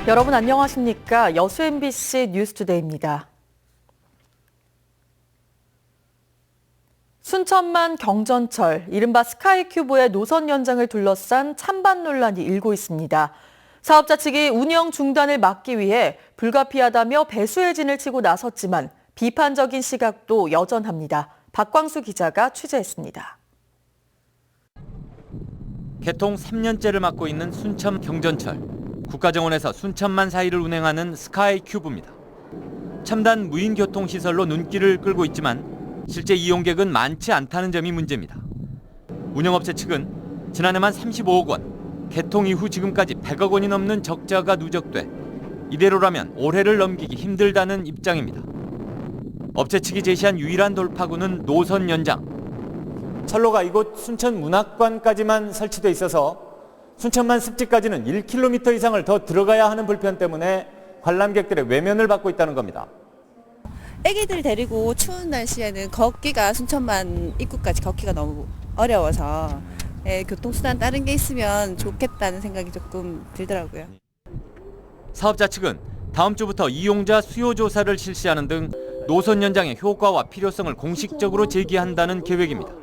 여러분 안녕하십니까? 여수 MBC 뉴스투데이입니다. 순천만 경전철, 이른바 스카이큐브의 노선 연장을 둘러싼 찬반 논란이 일고 있습니다. 사업자 측이 운영 중단을 막기 위해 불가피하다며 배수의 진을 치고 나섰지만 비판적인 시각도 여전합니다. 박광수 기자가 취재했습니다. 개통 3년째를 맡고 있는 순천 경전철. 국가정원에서 순천만 사이를 운행하는 스카이큐브입니다. 첨단 무인교통시설로 눈길을 끌고 있지만 실제 이용객은 많지 않다는 점이 문제입니다. 운영업체 측은 지난해만 35억 원, 개통 이후 지금까지 100억 원이 넘는 적자가 누적돼 이대로라면 올해를 넘기기 힘들다는 입장입니다. 업체 측이 제시한 유일한 돌파구는 노선 연장. 철로가 이곳 순천 문학관까지만 설치돼 있어서 순천만 습지까지는 1km 이상을 더 들어가야 하는 불편 때문에 관람객들의 외면을 받고 있다는 겁니다. 애기들 데리고 추운 날씨에는 걷기가 순천만 입구까지 걷기가 너무 어려워서 교통수단 다른 게 있으면 좋겠다는 생각이 조금 들더라고요. 사업자 측은 다음 주부터 이용자 수요 조사를 실시하는 등 노선 연장의 효과와 필요성을 공식적으로 제기한다는 계획입니다.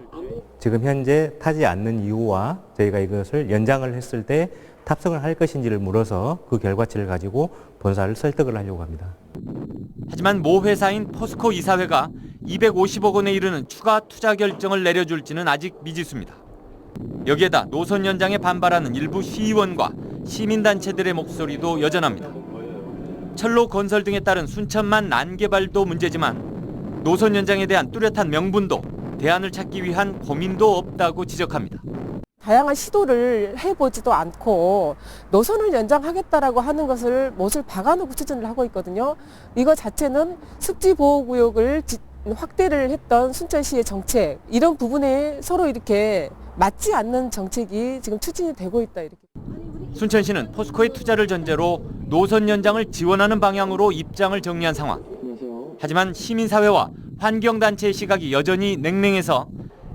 지금 현재 타지 않는 이유와 저희가 이것을 연장을 했을 때 탑승을 할 것인지를 물어서 그 결과치를 가지고 본사를 설득을 하려고 합니다. 하지만 모 회사인 포스코 이사회가 250억 원에 이르는 추가 투자 결정을 내려줄지는 아직 미지수입니다. 여기에다 노선 연장에 반발하는 일부 시의원과 시민단체들의 목소리도 여전합니다. 철로 건설 등에 따른 순천만 난개발도 문제지만 노선 연장에 대한 뚜렷한 명분도 대안을 찾기 위한 고민도 없다고 지적합니다. 다양한 시도를 해보지도 않고 노선을 연장하겠다라고 하는 것을 못을 박아놓고 추진을 하고 있거든요. 이거 자체는 습지보호구역을 확대를 했던 순천시의 정책, 이런 부분에 서로 이렇게 맞지 않는 정책이 지금 추진이 되고 있다. 이렇게. 순천시는 포스코의 투자를 전제로 노선 연장을 지원하는 방향으로 입장을 정리한 상황. 하지만 시민사회와 환경단체의 시각이 여전히 냉랭해서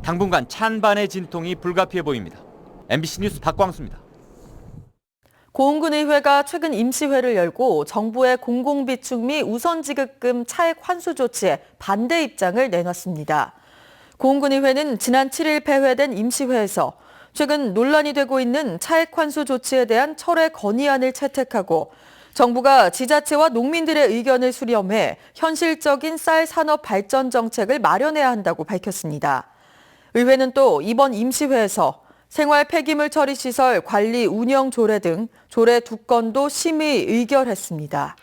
당분간 찬반의 진통이 불가피해 보입니다. MBC 뉴스 박광수입니다. 고흥군의회가 최근 임시회를 열고 정부의 공공비축 및 우선지급금 차액 환수 조치에 반대 입장을 내놨습니다. 고흥군의회는 지난 7일 폐회된 임시회에서 최근 논란이 되고 있는 차액 환수 조치에 대한 철회 건의안을 채택하고 정부가 지자체와 농민들의 의견을 수렴해 현실적인 쌀 산업 발전 정책을 마련해야 한다고 밝혔습니다. 의회는 또 이번 임시회에서 생활 폐기물 처리 시설 관리 운영 조례 등 조례 2건도 심의 의결했습니다.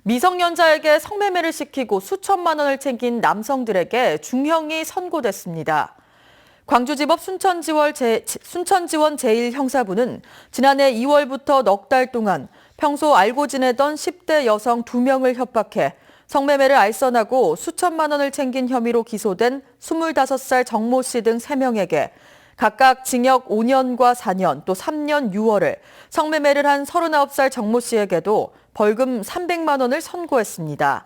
미성년자에게 성매매를 시키고 수천만 원을 챙긴 남성들에게 중형이 선고됐습니다. 광주지법 순천지원 제1형사부는 지난해 2월부터 넉 달 동안 평소 알고 지내던 10대 여성 2명을 협박해 성매매를 알선하고 수천만 원을 챙긴 혐의로 기소된 25살 정모 씨 등 3명에게 각각 징역 5년과 4년 또 3년 6월을, 성매매를 한 39살 정모 씨에게도 벌금 300만 원을 선고했습니다.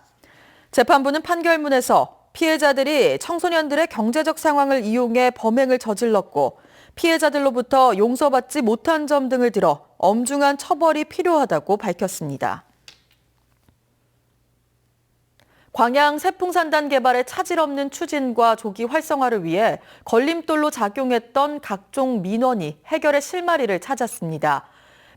재판부는 판결문에서 피해자들이 청소년들의 경제적 상황을 이용해 범행을 저질렀고 피해자들로부터 용서받지 못한 점 등을 들어 엄중한 처벌이 필요하다고 밝혔습니다. 광양 세풍산단 개발의 차질 없는 추진과 조기 활성화를 위해 걸림돌로 작용했던 각종 민원이 해결의 실마리를 찾았습니다.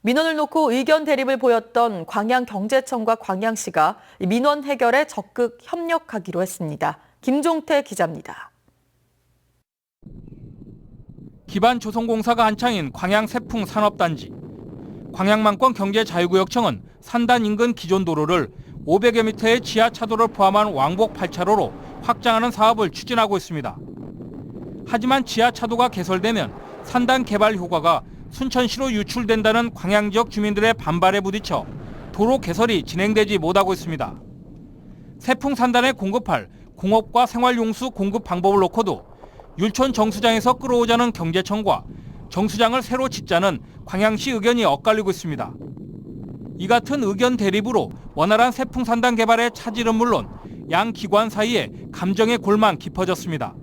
민원을 놓고 의견 대립을 보였던 광양경제청과 광양시가 민원 해결에 적극 협력하기로 했습니다. 김종태 기자입니다. 기반 조성공사가 한창인 광양 세풍 산업단지. 광양만권 경제자유구역청은 산단 인근 기존 도로를 500여 미터의 지하 차도를 포함한 왕복 8차로로 확장하는 사업을 추진하고 있습니다. 하지만 지하 차도가 개설되면 산단 개발 효과가 순천시로 유출된다는 광양 지역 주민들의 반발에 부딪혀 도로 개설이 진행되지 못하고 있습니다. 세풍 산단에 공급할 공업과 생활용수 공급 방법을 놓고도 율촌 정수장에서 끌어오자는 경제청과 정수장을 새로 짓자는 광양시 의견이 엇갈리고 있습니다. 이 같은 의견 대립으로 원활한 세풍 산단 개발의 차질은 물론 양 기관 사이에 감정의 골만 깊어졌습니다.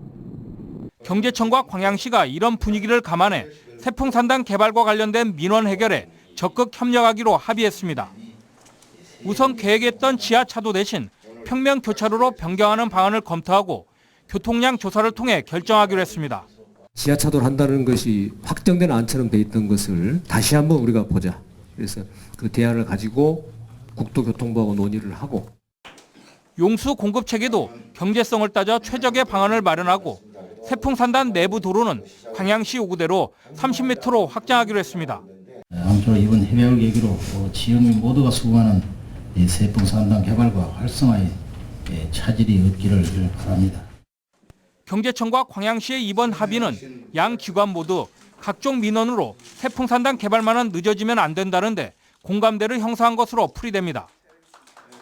경제청과 광양시가 이런 분위기를 감안해 세풍 산단 개발과 관련된 민원 해결에 적극 협력하기로 합의했습니다. 우선 계획했던 지하차도 대신 평면 교차로로 변경하는 방안을 검토하고 교통량 조사를 통해 결정하기로 했습니다. 지하차도를 한다는 것이 확정된 안처럼 돼 있던 것을 다시 한번 우리가 보자. 그래서 그 대안을 가지고 국토교통부하고 논의를 하고 용수 공급 체계도 경제성을 따져 최적의 방안을 마련하고 세풍산단 내부 도로는 광양시 요구대로 30m로 확장하기로 했습니다. 아무쪼록 이번 협약을 계기로 지역민 모두가 수긍하는 세풍산단 개발과 활성화에 차질이 없기를 바랍니다. 경제청과 광양시의 이번 합의는 양 기관 모두 각종 민원으로 세풍산단 개발만은 늦어지면 안 된다는데 공감대를 형성한 것으로 풀이됩니다.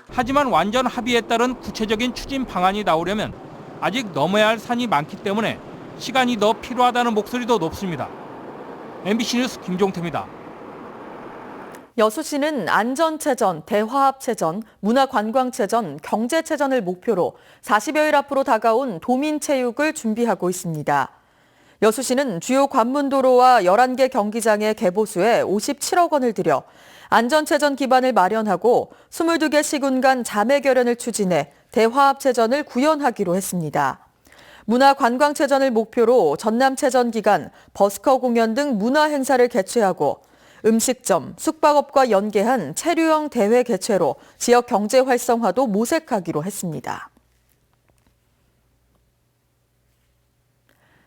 하지만 완전 합의에 따른 구체적인 추진 방안이 나오려면 아직 넘어야 할 산이 많기 때문에 시간이 더 필요하다는 목소리도 높습니다. MBC 뉴스 김종태입니다. 여수시는 안전체전, 대화합체전, 문화관광체전, 경제체전을 목표로 40여일 앞으로 다가온 도민체육을 준비하고 있습니다. 여수시는 주요 관문도로와 11개 경기장의 개보수에 57억 원을 들여 안전체전 기반을 마련하고 22개 시군 간 자매결연을 추진해 대화합체전을 구현하기로 했습니다. 문화관광체전을 목표로 전남체전 기간 버스커 공연 등 문화행사를 개최하고 음식점, 숙박업과 연계한 체류형 대회 개최로 지역 경제 활성화도 모색하기로 했습니다.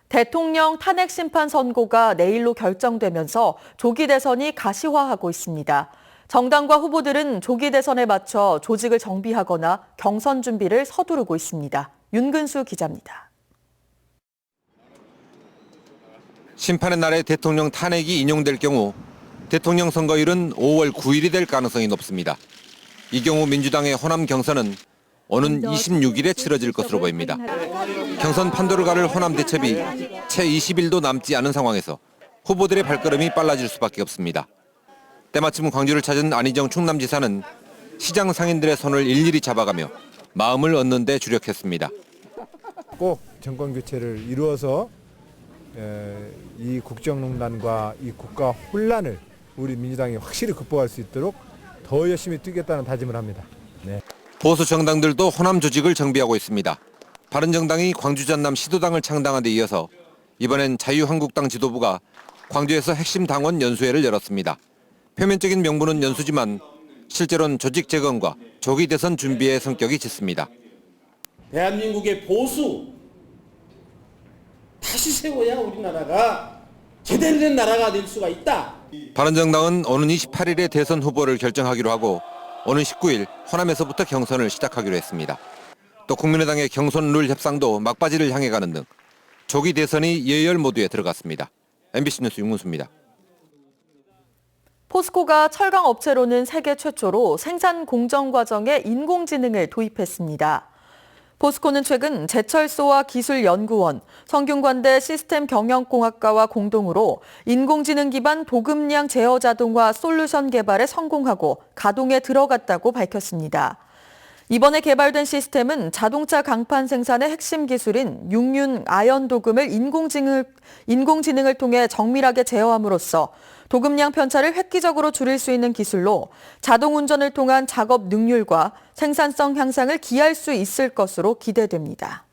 대통령 탄핵 심판 선고가 내일로 결정되면서 조기 대선이 가시화하고 있습니다. 정당과 후보들은 조기 대선에 맞춰 조직을 정비하거나 경선 준비를 서두르고 있습니다. 윤근수 기자입니다. 심판의 날에 대통령 탄핵이 인용될 경우 대통령 선거일은 5월 9일이 될 가능성이 높습니다. 이 경우 민주당의 호남 경선은 오는 26일에 치러질 것으로 보입니다. 경선 판도를 가를 호남 대첩이 채 20일도 남지 않은 상황에서 후보들의 발걸음이 빨라질 수밖에 없습니다. 때마침 광주를 찾은 안희정 충남지사는 시장 상인들의 손을 일일이 잡아가며 마음을 얻는 데 주력했습니다. 꼭 정권 교체를 이루어서 이 국정농단과 이 국가 혼란을 우리 민주당이 확실히 극복할 수 있도록 더 열심히 뛰겠다는 다짐을 합니다. 네. 보수 정당들도 호남 조직을 정비하고 있습니다. 바른정당이 광주 전남 시도당을 창당한 데 이어서 이번엔 자유한국당 지도부가 광주에서 핵심 당원 연수회를 열었습니다. 표면적인 명분은 연수지만 실제로는 조직 재건과 조기 대선 준비의 성격이 짙습니다. 대한민국의 보수 다시 세워야 우리나라가 제대로 된 나라가 될 수가 있다. 바른정당은 오는 28일에 대선 후보를 결정하기로 하고 오는 19일 호남에서부터 경선을 시작하기로 했습니다. 또 국민의당의 경선 룰 협상도 막바지를 향해 가는 등 조기 대선이 예열 모드에 들어갔습니다. MBC 뉴스 윤문수입니다. 포스코가 철강 업체로는 세계 최초로 생산 공정 과정에 인공지능을 도입했습니다. 포스코는 최근 제철소와 기술연구원, 성균관대 시스템경영공학과와 공동으로 인공지능 기반 도급량 제어 자동화 솔루션 개발에 성공하고 가동에 들어갔다고 밝혔습니다. 이번에 개발된 시스템은 자동차 강판 생산의 핵심 기술인 육륜 아연 도금을 인공지능을 통해 정밀하게 제어함으로써 도금량 편차를 획기적으로 줄일 수 있는 기술로 자동 운전을 통한 작업 능률과 생산성 향상을 기할 수 있을 것으로 기대됩니다.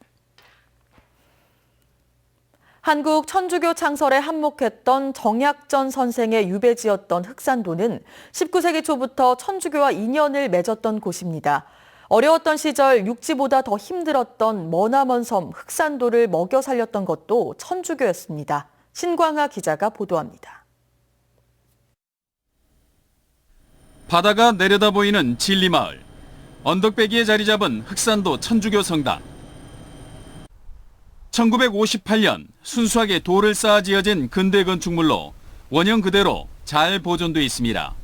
한국 천주교 창설에 한몫했던 정약전 선생의 유배지였던 흑산도는 19세기 초부터 천주교와 인연을 맺었던 곳입니다. 어려웠던 시절 육지보다 더 힘들었던 머나먼 섬 흑산도를 먹여 살렸던 것도 천주교였습니다. 신광하 기자가 보도합니다. 바다가 내려다 보이는 진리마을, 언덕배기에 자리 잡은 흑산도 천주교 성당. 1958년 순수하게 돌을 쌓아 지어진 근대 건축물로 원형 그대로 잘 보존돼 있습니다.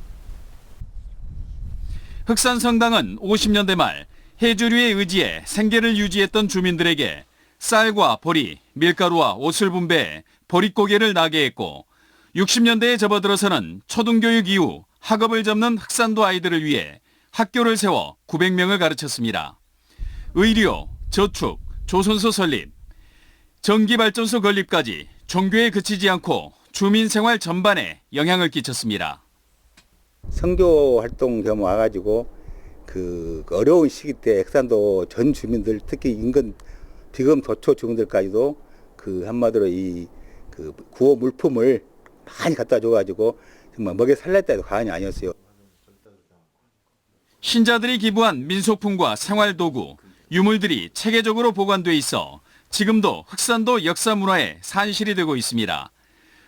흑산성당은 50년대 말 해조류에 의지해 생계를 유지했던 주민들에게 쌀과 보리, 밀가루와 옷을 분배해 보릿고개를 나게 했고 60년대에 접어들어서는 초등교육 이후 학업을 접는 흑산도 아이들을 위해 학교를 세워 900명을 가르쳤습니다. 의료, 저축, 조선소 설립, 전기발전소 건립까지 종교에 그치지 않고 주민 생활 전반에 영향을 끼쳤습니다. 선교 활동 겸 와가지고 그 어려운 시기 때 액산도 전 주민들, 특히 인근 비금 도초 주민들까지도 그 한마디로 이 그 구호 물품을 많이 갖다 줘가지고 정말 먹여 살렸다 해도 과언이 아니었어요. 신자들이 기부한 민속품과 생활도구, 유물들이 체계적으로 보관돼 있어 지금도 흑산도 역사문화의 산실이 되고 있습니다.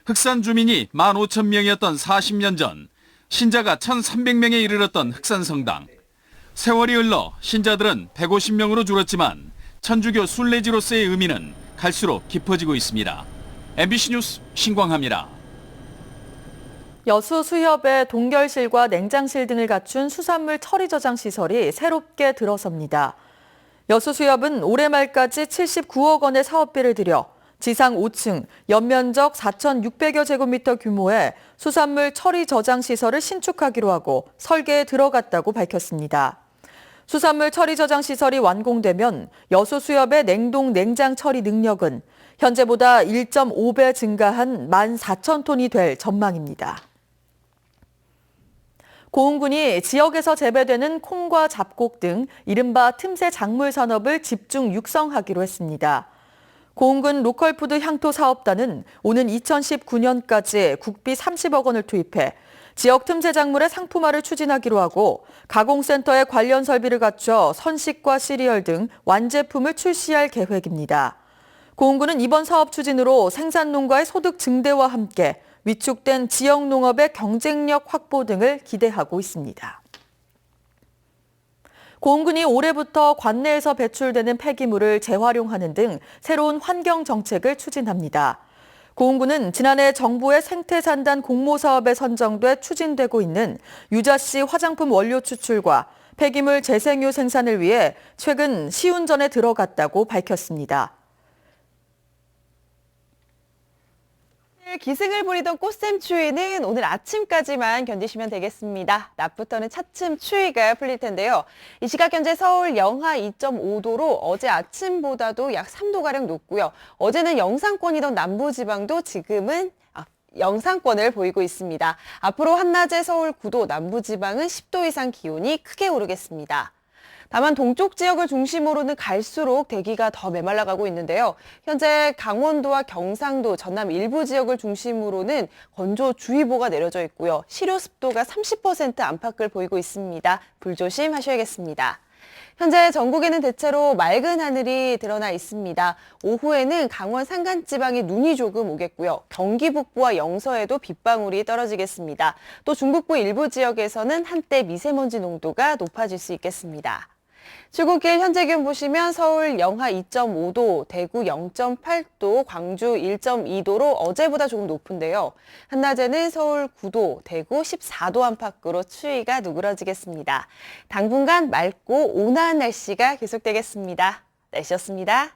흑산 주민이 15,000명이었던 40년 전 신자가 1,300명에 이르렀던 흑산성당. 세월이 흘러 신자들은 150명으로 줄었지만 천주교 순례지로서의 의미는 갈수록 깊어지고 있습니다. MBC 뉴스 신광하입니다. 여수 수협에 동결실과 냉장실 등을 갖춘 수산물 처리 저장 시설이 새롭게 들어섭니다. 여수 수협은 올해 말까지 79억 원의 사업비를 들여 지상 5층, 연면적 4,600여 제곱미터 규모의 수산물 처리 저장 시설을 신축하기로 하고 설계에 들어갔다고 밝혔습니다. 수산물 처리 저장 시설이 완공되면 여수 수협의 냉동 냉장 처리 능력은 현재보다 1.5배 증가한 14,000톤이 될 전망입니다. 고흥군이 지역에서 재배되는 콩과 잡곡 등 이른바 틈새 작물 산업을 집중 육성하기로 했습니다. 고흥군 로컬푸드 향토 사업단은 오는 2019년까지 국비 30억 원을 투입해 지역 틈새 작물의 상품화를 추진하기로 하고 가공센터에 관련 설비를 갖춰 선식과 시리얼 등 완제품을 출시할 계획입니다. 고흥군은 이번 사업 추진으로 생산농가의 소득 증대와 함께 위축된 지역 농업의 경쟁력 확보 등을 기대하고 있습니다. 고흥군이 올해부터 관내에서 배출되는 폐기물을 재활용하는 등 새로운 환경 정책을 추진합니다. 고흥군은 지난해 정부의 생태산단 공모사업에 선정돼 추진되고 있는 유자씨 화장품 원료 추출과 폐기물 재생유 생산을 위해 최근 시운전에 들어갔다고 밝혔습니다. 기승을 부리던 꽃샘 추위는 오늘 아침까지만 견디시면 되겠습니다. 낮부터는 차츰 추위가 풀릴 텐데요. 이 시각 현재 서울 영하 2.5도로 어제 아침보다도 약 3도가량 높고요. 어제는 영상권이던 남부지방도 지금은 영상권을 보이고 있습니다. 앞으로 한낮에 서울 9도, 남부지방은 10도 이상 기온이 크게 오르겠습니다. 다만 동쪽 지역을 중심으로는 갈수록 대기가 더 메말라가고 있는데요. 현재 강원도와 경상도, 전남 일부 지역을 중심으로는 건조주의보가 내려져 있고요. 실효 습도가 30% 안팎을 보이고 있습니다. 불조심하셔야겠습니다. 현재 전국에는 대체로 맑은 하늘이 드러나 있습니다. 오후에는 강원 산간지방에 눈이 조금 오겠고요. 경기 북부와 영서에도 빗방울이 떨어지겠습니다. 또 중북부 일부 지역에서는 한때 미세먼지 농도가 높아질 수 있겠습니다. 출근길 현재 기온 보시면 서울 영하 2.5도, 대구 0.8도, 광주 1.2도로 어제보다 조금 높은데요. 한낮에는 서울 9도, 대구 14도 안팎으로 추위가 누그러지겠습니다. 당분간 맑고 온화한 날씨가 계속되겠습니다. 날씨였습니다.